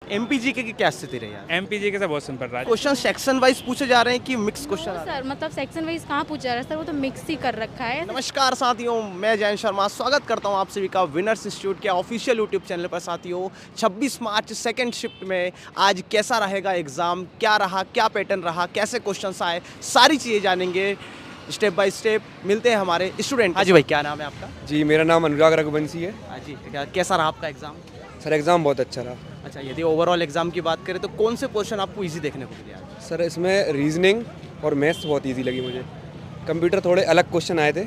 MP GK की क्या स्थिति रही यार? एमपीजी के साथ बहुत सिंपल रहा है। क्वेश्चन सेक्शन वाइज पूछे जा रहे हैं कि मिक्स क्वेश्चन नो सर, मतलब सेक्शन वाइज कहाँ पूछा जा रहा है सर, वो तो मिक्स ही कर रखा है। नमस्कार साथियों, मैं जयंत शर्मा स्वागत करता हूं आप सभी का विनर्स इंस्टीट्यूट के ऑफिशियल यूट्यूब चैनल पर। साथियों 26 मार्च सेकंड शिफ्ट में आज कैसा रहेगा एग्ज़ाम, क्या रहा, क्या पैटर्न रहा, कैसे क्वेश्चंस आए, सारी चीज़ें जानेंगे स्टेप बाय स्टेप। मिलते हैं हमारे स्टूडेंट। हाँ जी भाई, क्या नाम है आपका? जी मेरा नाम अनुराग रघुवंशी है। हाँ जी, कैसा रहा आपका एग्ज़ाम? सर एग्ज़ाम बहुत अच्छा रहा। अच्छा, यदि ओवरऑल एग्ज़ाम की बात करें तो कौन से पोर्शन आपको ईजी देखने को मिले आज? सर इसमें रीजनिंग और मैथ्स बहुत इजी लगी मुझे। कंप्यूटर थोड़े अलग क्वेश्चन आए थे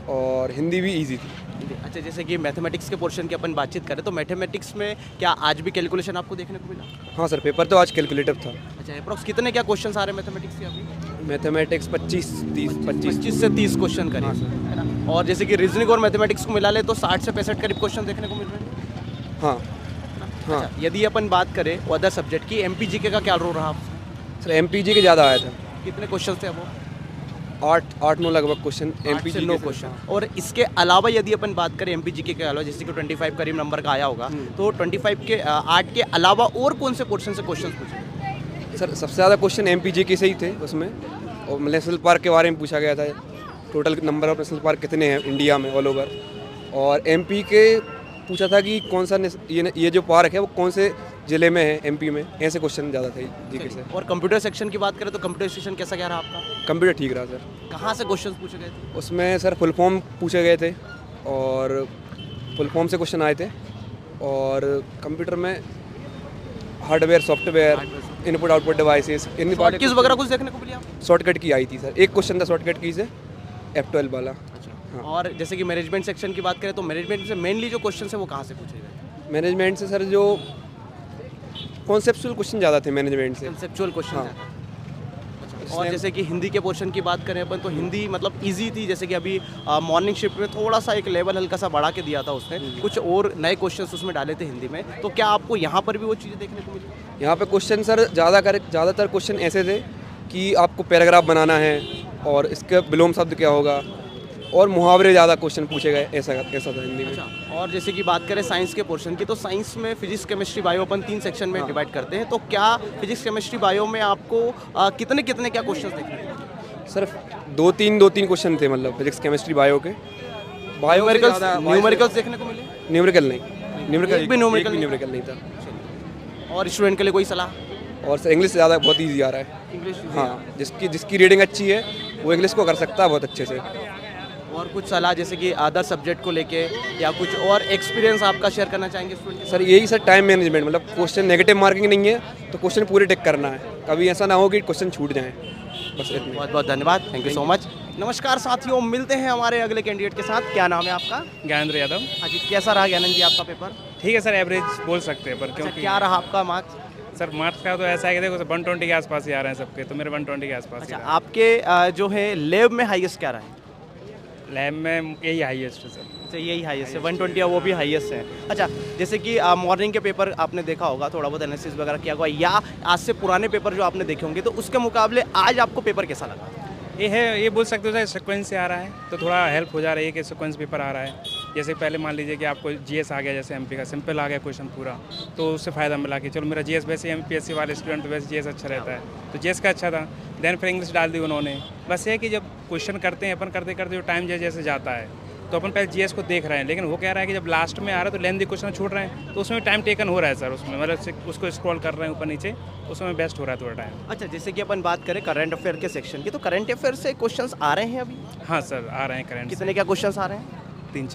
और हिंदी भी इजी थी। अच्छा, जैसे कि मैथमेटिक्स के पोर्शन की अपन बातचीत करें तो मैथमेटिक्स में क्या आज भी कैलकुलेशन आपको देखने को मिला? हाँ सर, पेपर तो आज कैलकुलेटिव था। अच्छा, अप्रॉक्स कितने क्या क्वेश्चन आ रहे हैं मैथमेटिक्स के अभी? मैथमेटिक्स 25 से 30 क्वेश्चन करें, है ना? और जैसे कि रीजनिंग और मैथमेटिक्स को मिला ले तो 60 से 65 करीब क्वेश्चन देखने को मिल रहे हैं। हाँ हाँ। अच्छा, यदि अपन बात करें अदर सब्जेक्ट की, एमपीजीके का क्या रोल रहा? सर एमपीजी के ज़्यादा आया था। कितने क्वेश्चन थे वो? 8-9 लगभग क्वेश्चन 8 से एमपीजी 9 क्वेश्चन। और इसके अलावा यदि अपन बात करें एमपीजीके के अलावा, जैसे कि 25 करीब नंबर का आया होगा, तो 25 के 8 के अलावा और कौन से पोर्शन से क्वेश्चन पूछे? सर सबसे ज़्यादा क्वेश्चन एमपीजी के से ही थे उसमें। और नेशनल पार्क के बारे में पूछा गया था, total number of national park कितने हैं इंडिया में ऑल ओवर। और एमपी के पूछा था कि कौन सा ये जो पार्क है वो कौन से ज़िले में है एमपी में। ऐसे क्वेश्चन ज़्यादा थे जीके से। और कंप्यूटर सेक्शन की बात करें तो कंप्यूटर सेक्शन कैसा क्या रहा आपका? कंप्यूटर ठीक रहा सर। कहाँ से क्वेश्चन पूछे गए थे? उसमें सर फुल फॉर्म पूछे गए थे और फुल फॉर्म से क्वेश्चन आए थे। और कंप्यूटर में hardware, software, input output devices, इन किस वगैरह कुछ देखने को मिली आपको? शॉर्टकट की आई थी सर। एक क्वेश्चन था शॉर्टकट की से, F12 वाला। हाँ। और जैसे कि मैनेजमेंट सेक्शन की बात करें तो मैनेजमेंट से मेनली जो क्वेश्चन है वो कहाँ से पूछे गए? मैनेजमेंट से सर जो कॉन्सेप्चुअल क्वेश्चन ज़्यादा थे मैनेजमेंट से। Conceptual question. हाँ। और जैसे कि हिंदी के पोर्शन की बात करें अपन तो हिंदी मतलब इजी थी। जैसे कि अभी मॉर्निंग शिफ्ट में थोड़ा सा एक लेवल हल्का सा बढ़ा के दिया था उसने, कुछ और नए क्वेश्चंस उसमें डाले थे हिंदी में। तो क्या आपको यहाँ पर भी वो चीज़ें देखने को मिली? यहाँ पे क्वेश्चन सर ज़्यादातर क्वेश्चन ऐसे थे कि आपको पैराग्राफ बनाना है और इसके विलोम शब्द क्या होगा, और मुहावरे ज़्यादा क्वेश्चन पूछे गए। ऐसा था हिंदी में। अच्छा, और जैसे कि बात करें साइंस के पोर्शन की तो साइंस में फिजिक्स, केमिस्ट्री, बायो अपन 3 सेक्शन में डिवाइड करते हैं। तो क्या फिजिक्स, केमिस्ट्री, बायो में आपको कितने क्या क्वेश्चन देखने को मिले? सर 2-3 क्वेश्चन थे, मतलब फिजिक्स, केमिस्ट्री, बायो के। बायो न्यूमेरिकल्स देखने को मिले? न्यूमेरिकल नहीं, न्यूमेरिकल एक भी न्यूमेरिकल नहीं था। और स्टूडेंट के लिए कोई सलाह? और सर इंग्लिश ज़्यादा बहुत ईजी आ रहा है। इंग्लिश? हाँ, जिसकी रीडिंग अच्छी है वो इंग्लिश को कर सकता है बहुत अच्छे से। और कुछ सलाह जैसे कि अदर सब्जेक्ट को लेके या कुछ और एक्सपीरियंस आपका शेयर करना चाहेंगे स्टूडेंट? सर यही सर टाइम मैनेजमेंट, मतलब क्वेश्चन नेगेटिव मार्किंग नहीं है तो क्वेश्चन पूरे टिक करना है, कभी ऐसा ना हो कि क्वेश्चन छूट जाए। बस इतना। बहुत बहुत धन्यवाद, थैंक यू सो मच। नमस्कार साथियों, मिलते हैं हमारे अगले कैंडिडेट के साथ। क्या नाम है आपका? ज्ञानेंद्र यादव। हाँ जी, कैसा रहा ज्ञानंद जी आपका पेपर? ठीक है सर, एवरेज बोल सकते हैं, पर अच्छा, क्योंकि क्या रहा आपका मार्क्स? सर मार्क्स का तो ऐसा है कि देखो 120 के आसपास ही आ रहे हैं सबके, तो मेरे 120 के आसपास ही अच्छा, रहा है। आपके जो है लैब में हाईएस्ट क्या रहा है? लैब में यही हाईएस्ट है सर। अच्छा, यही हाईएस्ट है, 120 वो भी हाईएस्ट है। अच्छा, जैसे कि मॉर्निंग के पेपर आपने देखा होगा, थोड़ा बहुत एनालिसिस वगैरह किया होगा, या आज से पुराने पेपर जो आपने देखे होंगे, तो उसके मुकाबले आज आपको पेपर कैसा लगा? ये बोल सकते हो सर सीक्वेंस से आ रहा है तो थोड़ा हेल्प हो जा रही है कि सीक्वेंस पेपर आ रहा है। जैसे पहले मान लीजिए कि आपको जीएस आ गया, जैसे एमपी का सिंपल आ गया क्वेश्चन पूरा, तो उससे फ़ायदा मिला कि चलो मेरा जीएस, वैसे एमपीएससी वाले स्टूडेंट तो वैसे जीएस अच्छा रहता है तो जीएस का अच्छा था। देन फिर इंग्लिश डाल दी उन्होंने। बस ये है कि जब क्वेश्चन करते हैं अपन, करते करते जो टाइम जैसे जाता है तो अपन पहले जीएस को देख रहे हैं, लेकिन वो कह रहा है कि जब लास्ट में आ रहा है तो लेंथी क्वेश्चन छूट रहे हैं, तो उसमें टाइम टेकन हो रहा है सर। उसमें मतलब उसको स्क्रॉल कर रहे हैं ऊपर नीचे, उसमें बेस्ट हो रहा है थोड़ा टाइम। अच्छा, जैसे कि अपन बात करें करंट अफेयर के सेक्शन की, तो करंट अफेयर से क्वेश्चंस आ रहे हैं अभी? हाँ सर, आ रहे हैं करंट। कितने क्या क्वेश्चंस आ रहे हैं? 3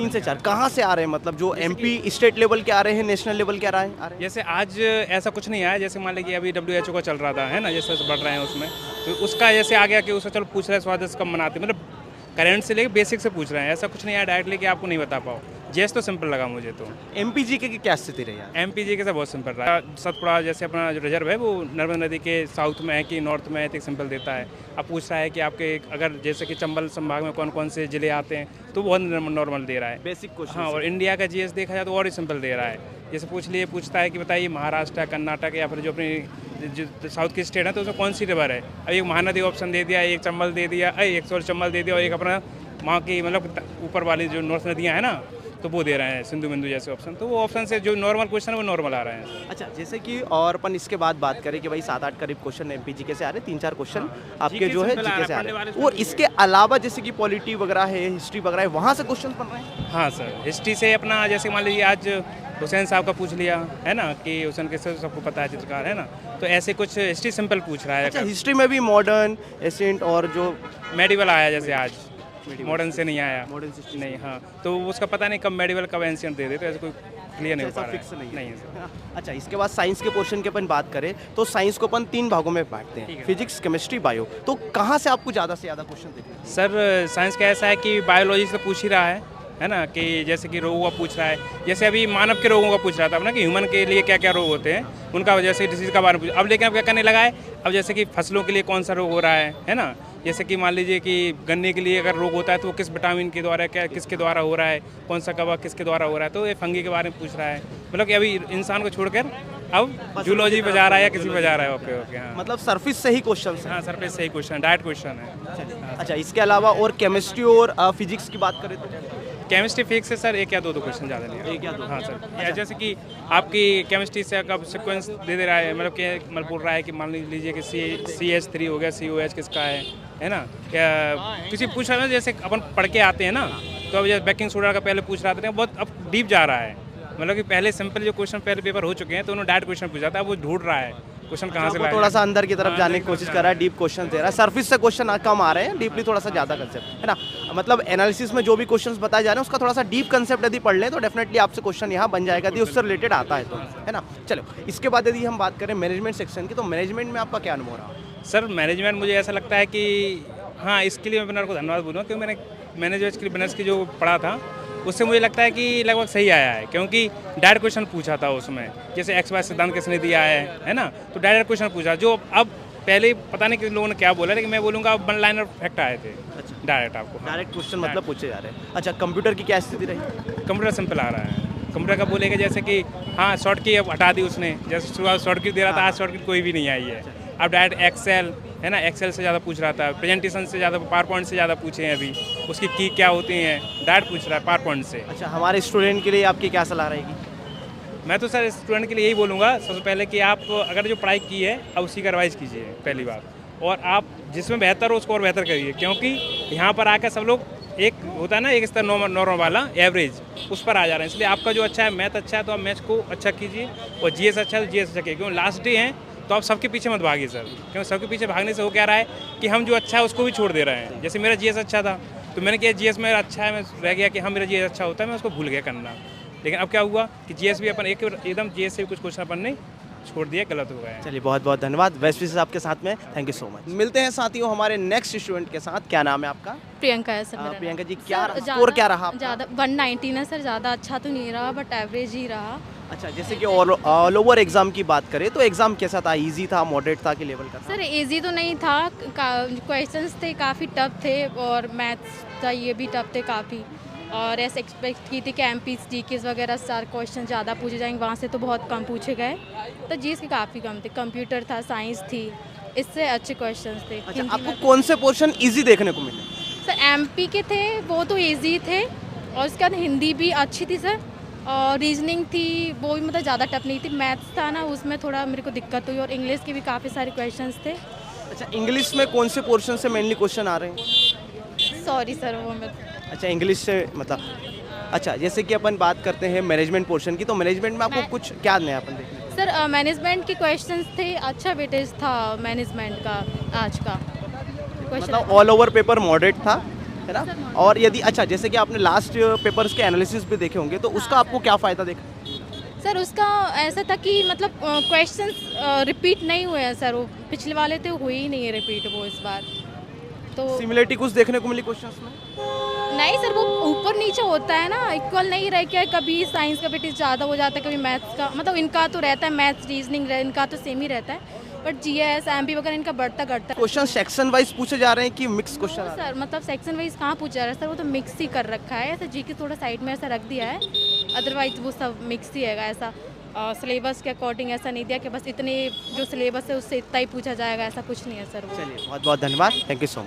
से 4 कहाँ से आ रहे हैं? मतलब जो एमपी स्टेट लेवल के आ रहे हैं, नेशनल लेवल के आ रहे हैं? जैसे आज ऐसा कुछ नहीं आया, जैसे मान लीजिए अभी WHO का चल रहा था, है ना, जैसे बढ़ रहे हैं उसमें, तो उसका जैसे आ गया कि उसका चलो पूछ रहे हैं स्वादिष्ट कब मनाते, मतलब करंट से लेके बेसिक से पूछ रहे हैं। ऐसा कुछ नहीं आया डायरेक्टली कि आपको नहीं बता पाओ। जेस तो सिंपल लगा मुझे तो। एमपीजीके की क्या स्थिति रही है? एमपीजी के साथ बहुत सिंपल रहा। सतपुड़ा जैसे अपना जो रिजर्व है वो नर्मदा नदी के साउथ में है कि नॉर्थ में है, तो सिंपल देता है। अब पूछ रहा है कि आपके अगर जैसे कि चंबल संभाग में कौन कौन से जिले आते हैं, तो बहुत नॉर्मल दे रहा है, बेसिक क्वेश्चन। हाँ, और इंडिया का जीएस देखा जाए तो और ही सिंपल दे रहा है। जैसे पूछता है कि बताइए महाराष्ट्र, कर्नाटक या फिर जो अपनी जो साउथ की स्टेट है तो उसमें कौन सी रिवर है। अब एक महानदी ऑप्शन दे दिया, एक चंबल दे दिया, एक चंबल दे दिया, और एक अपना वहाँ की मतलब ऊपर वाली जो नॉर्थ नदियाँ हैं ना तो वो दे रहे हैं सिंधु बिंदु जैसे ऑप्शन, तो वो ऑप्शन से जो नॉर्मल क्वेश्चन है वो नॉर्मल आ रहे हैं। अच्छा, जैसे कि और अपन इसके बाद बात करें कि भाई 7-8 करीब क्वेश्चन एमपीजीके से आ रहे हैं, 3-4 क्वेश्चन आपके GK जो है सिंपल आ जीके रहा से आ है, रहे पढ़ने हैं, वाले और इसके अलावा जैसे कि पॉलिटी वगैरह है, हिस्ट्री वगैरह है, वहाँ से क्वेश्चन बन रहे हैं। हाँ सर, हिस्ट्री से अपना जैसे मान लीजिए आज हुसैन साहब का पूछ लिया है ना, कि हुसैन किससे सबको पता है चित्रकार है ना, तो ऐसे कुछ हिस्ट्री सिंपल पूछ रहा अच्छा, है। हिस्ट्री में भी मॉडर्न, एसेंट और जो मेडिवल आया जैसे आज, मॉडर्न से नहीं आया, मॉडर्न सिस्टम नहीं। हाँ, तो उसका पता नहीं कब मेडिवल कब एंशियंट दे दे, तो ऐसे कोई क्लियर नहीं हो ऐसा पा रहा फिक्स है। नहीं है। है सर। अच्छा, इसके बाद साइंस के पोर्शन की अपन बात करें तो साइंस को अपन 3 भागों में बांटते ठीक हैं, है। Physics, chemistry, bio. तो कहाँ से आपको ज़्यादा से ज़्यादा क्वेश्चन देखने को सर साइंस का ऐसा है कि बायोलॉजी से पूछ ही रहा है ना, कि जैसे कि रोगों का पूछ रहा है, जैसे अभी मानव के रोगों का पूछ रहा था ना, कि ह्यूमन के लिए क्या क्या रोग होते हैं, उनका जैसे डिसीज का बारे में पूछ। अब लेकिन अब क्या करने लगा है, अब जैसे कि फसलों के लिए कौन सा रोग हो रहा है ना, जैसे कि मान लीजिए कि गन्ने के लिए अगर रोग होता है तो वो किस विटामिन के द्वारा, क्या किसके द्वारा हो रहा है, कौन सा कवक किसके द्वारा हो रहा है, तो ये फंगी के बारे में पूछ रहा है। मतलब कि अभी इंसान को छोड़कर अब जूलॉजी पे जा रहा है या किसी पे जा रहा है। ओके ओके, हाँ मतलब सरफेस से ही क्वेश्चन है। हाँ, सर पे सही क्वेश्चन, डायरेक्ट क्वेश्चन है। अच्छा, इसके अलावा और केमिस्ट्री और फिजिक्स की बात करें तो केमिस्ट्री फिजिक्स से सर एक या दो क्वेश्चन ज़्यादा नहीं है। एक या दो। हाँ सर, या जैसे कि आपकी केमिस्ट्री से कब सीक्वेंस दे रहा है, मतलब कि मतलब बोल रहा है कि मान लीजिए कि CH3 हो गया, COH किसका है ना, क्या किसी पूछ रहा है, जैसे अपन पढ़ के आते हैं ना, तो अब जैसे बेकिंग सोडा का पहले पूछ रहा था, बहुत अब डीप जा रहा है। मतलब कि पहले सिंपल जो क्वेश्चन पहले पेपर हो चुके हैं, तो उन्होंने डायरेक्ट क्वेश्चन पूछा था, वो ढूंढ रहा है क्वेश्चन कहाँ से वो लाया थोड़ा जाए। सा अंदर की तरफ जाने की कोशिश कर रहा है, डीप क्वेश्चन दे रहा है। सरफेस से क्वेश्चन कम आ रहे हैं, डीपली थोड़ा सा ज़्यादा कंसेप्ट है ना। मतलब एनालिसिस में जो भी क्वेश्चंस बताए जा रहे हैं उसका थोड़ा सा डीप कंसेप्ट यदि पढ़ लें तो डेफिनेटली आपसे क्वेश्चन यहाँ बन जाएगा यदि उससे रिलेटेड आता है तो, है ना। चलो, इसके बाद यदि हम बात करें मैनेजमेंट सेक्शन की, तो मैनेजमेंट में आपका क्या अनुभव रहा? सर मैनेजमेंट मुझे ऐसा लगता है कि हाँ, इसके लिए मैं अपने को धन्यवाद बोलूँगा, क्योंकि मैंने मैनेजमेंट के बिजनेस की जो पढ़ा था उससे मुझे लगता है कि लगभग सही आया है, क्योंकि डायरेक्ट क्वेश्चन पूछा था उसमें, जैसे XY सिद्धांत किसने दिया है ना, तो डायरेक्ट क्वेश्चन पूछा, जो अब पहले पता नहीं कि लोगों ने क्या बोला, लेकिन मैं बोलूँगा अब वन लाइनर फैक्ट आए थे। अच्छा, डायरेक्ट आपको डायरेक्ट क्वेश्चन मतलब पूछे जा रहे हैं। अच्छा, कंप्यूटर की क्या स्थिति रही? कंप्यूटर सिंपल आ रहा है। कंप्यूटर का बोलेगा जैसे कि हाँ, शॉर्ट की अब हटा दी उसने, जैसे शुरुआत शॉर्ट की दे रहा था, आज शॉर्ट की कोई भी नहीं आई है। अब डायरेक्ट एक्सेल है ना, एक्सेल से ज़्यादा पूछ रहा था, प्रेजेंटेशन से ज़्यादा, पावर पॉइंट से ज़्यादा पूछे हैं अभी, उसकी की क्या होती हैं, डायरेक्ट पूछ रहा है पावर पॉइंट से। अच्छा, हमारे स्टूडेंट के लिए आपकी क्या सलाह रहेगी? मैं तो सर स्टूडेंट के लिए यही बोलूँगा, सबसे पहले कि आप अगर जो पढ़ाई की है अब उसी का रिवाइज कीजिए पहली बात, और आप जिसमें बेहतर हो उसको और बेहतर करिए, क्योंकि यहाँ पर आकर सब लोग एक होता है ना, एक स्तर नॉर्मल वाला एवरेज, उस पर आ जा रहे हैं। इसलिए आपका जो अच्छा है मैथ अच्छा है तो आप मैथ को अच्छा कीजिए, और GS अच्छा है तो GS अच्छा कीजिए, क्योंकि लास्ट डे हैं तो आप सबके पीछे मत भागिए सर, क्योंकि सबके पीछे भागने से हो क्या रहा है कि हम जो अच्छा है उसको भी छोड़ दे रहे हैं। जैसे मेरा GS अच्छा था तो मैंने किया GS मेरा अच्छा है, मैं रह गया कि हाँ मेरा GS अच्छा होता है, मैं उसको भूल गया करना। लेकिन अब क्या हुआ कि GS भी अपन एकदम GS से भी कुछ क्वेश्चन अपन ने छोड़ दिया, गलत हो गया। चलिए, बहुत बहुत धन्यवाद। बेस्ट विशेस आपके साथ में, थैंक यू सो मच। मिलते हैं साथियों हमारे नेक्स्ट स्टूडेंट के साथ। क्या नाम है आपका? प्रियंका है सर मेरा प्रियंका जी, नाम। क्या सर, स्कोर क्या रहा आपका? ज़्यादा 119 है सर, ज़्यादा अच्छा तो नहीं रहा, बट एवरेज ही रहा। अच्छा, जैसे कि ऑल ओवर एग्जाम की बात करें तो एग्जाम कैसा था? इजी था, मॉडरेट था कि लेवल का था? सर इजी तो नहीं था, क्वेश्चंस थे काफ़ी टफ थे, और मैथ्स था ये भी टफ थे काफ़ी, और ऐसे एक्सपेक्ट की थी कि MPs GKs वगैरह सारे क्वेश्चन ज़्यादा पूछे जाएंगे, वहाँ से तो बहुत कम पूछे गए, तो GS के काफ़ी कम थे। कंप्यूटर था, साइंस थी, इससे अच्छे क्वेश्चंस थे। अच्छा, हिंदी आपको में कौन से पोर्शन इजी देखने को मिले? सर MP के थे, वो तो इजी थे, और उसके बाद हिंदी भी अच्छी थी सर, और रीजनिंग थी वो भी मतलब ज़्यादा टफ नहीं थी। मैथ्स था ना, उसमें थोड़ा मेरे को दिक्कत हुई, और इंग्लिश के भी काफ़ी सारे क्वेश्चंस थे। अच्छा, इंग्लिश में कौन से पोर्शन से मेनली क्वेश्चन आ रहे हैं? सॉरी सर, वो मैं अच्छा, इंग्लिश से मतलब। अच्छा, जैसे कि अपन बात करते हैं मैनेजमेंट पोर्शन की, तो मैनेजमेंट में आपको कुछ क्या नयापन देखने को? सर मैनेजमेंट के क्वेश्चंस थे, अच्छा वेटेज था मैनेजमेंट का आज का क्वेश्चन। मतलब ऑल ओवर पेपर मॉडरेट था, है ना? और यदि अच्छा, जैसे कि आपने लास्ट पेपर्स के एनालिसिस भी देखे होंगे, तो उसका आपको क्या फ़ायदा देखा? सर उसका ऐसा था कि मतलब क्वेश्चंस रिपीट नहीं हुए हैं सर, वो पिछले वाले तो हुए ही नहीं है रिपीट वो इस बार, तो सिमिलरिटी कुछ देखने को मिली क्वेश्चंस में? नहीं सर, वो ऊपर नीचे होता है ना, इक्वल नहीं रह के, कभी साइंस का वेटेज ज़्यादा हो जाता है, कभी मैथ्स का, मतलब इनका तो रहता है मैथ्स रीजनिंग इनका तो सेम ही रहता है, बट GS MP वगैरह इनका बढ़ता घटता है। क्वेश्चन सेक्शन वाइज पूछे जा रहे हैं कि मिक्स क्वेश्चन आ रहे हैं? सर मतलब सेक्शन वाइज कहाँ पूछा जा रहा है सर, वो तो मिक्स ही कर रखा है, ऐसा GK थोड़ा साइड में ऐसा रख दिया है, अदरवाइज वो सब मिक्स ही है ऐसा। सिलेबस के अकॉर्डिंग ऐसा नहीं दिया कि बस इतने जो सिलेबस है उससे इतना ही पूछा जाएगा, ऐसा कुछ नहीं है सर वो। चलिए, बहुत बहुत धन्यवाद, थैंक यू सो मच।